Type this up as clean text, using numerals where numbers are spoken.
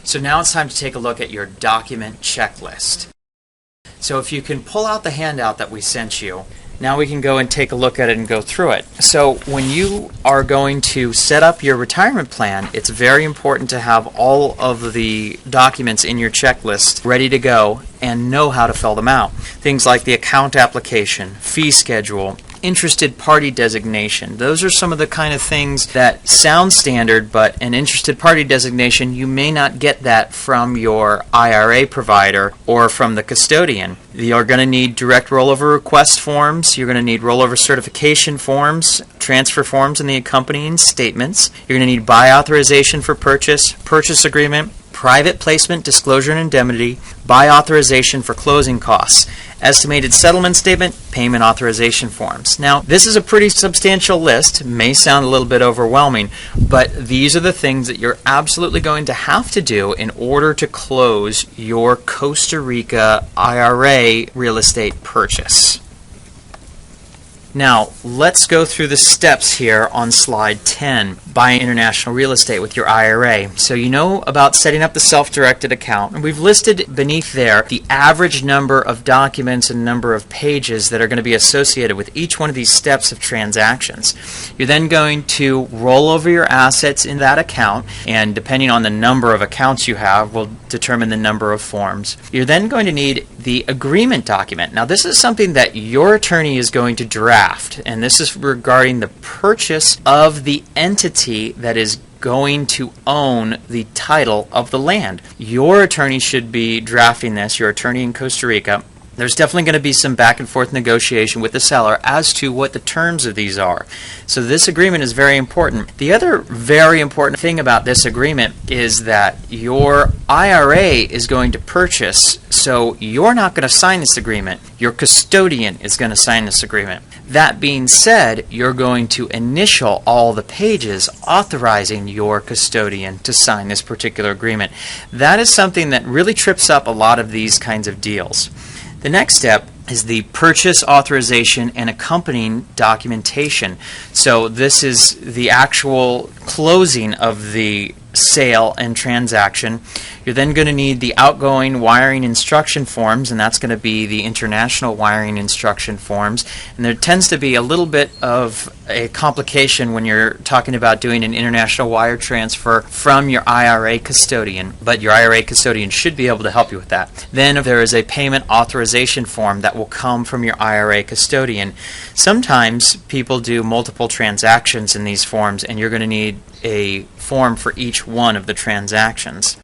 So now it's time to take a look at your document checklist. So if you can pull out the handout that we sent you, now we can go and take a look at it and go through it. So when you are going to set up your retirement plan, it's very important to have all of the documents in your checklist ready to go and know how to fill them out. Things like the account application, fee schedule, interested party designation. Those are some of the kind of things that sound standard, but an interested party designation, you may not get that from your IRA provider or from the custodian. You're going to need direct rollover request forms. You're going to need rollover certification forms, transfer forms, and the accompanying statements. You're going to need buy authorization for purchase, purchase agreement, private placement, disclosure and indemnity, buy authorization for closing costs, estimated settlement statement, payment authorization forms. Now, this is a pretty substantial list. It may sound a little bit overwhelming, but these are the things that you're absolutely going to have to do in order to close your Costa Rica IRA real estate purchase. Now, let's go through the steps here on slide 10. Buying international real estate with your IRA. So you know about setting up the self-directed account, and we've listed beneath there the average number of documents and number of pages that are going to be associated with each one of these steps of transactions. You're then going to roll over your assets in that account, and depending on the number of accounts you have will determine the number of forms. You're then going to need the agreement document. Now, this is something that your attorney is going to draft, and this is regarding the purchase of the entity that is going to own the title of the land. Your attorney should be drafting this, your attorney in Costa Rica. There's definitely going to be some back and forth negotiation with the seller as to what the terms of these are. So this agreement is very important. The other very important thing about this agreement is that your IRA is going to purchase, so you're not going to sign this agreement. Your custodian is going to sign this agreement. That being said, you're going to initial all the pages authorizing your custodian to sign this particular agreement. That is something that really trips up a lot of these kinds of deals. The next step is the purchase authorization and accompanying documentation. So this is the actual closing of the sale and transaction. You're then going to need the outgoing wiring instruction forms, and that's going to be the international wiring instruction forms. And there tends to be a little bit of a complication when you're talking about doing an international wire transfer from your IRA custodian, but your IRA custodian should be able to help you with that. Then there is a payment authorization form that will come from your IRA custodian. Sometimes people do multiple transactions in these forms, and you're going to need a form for each one of the transactions.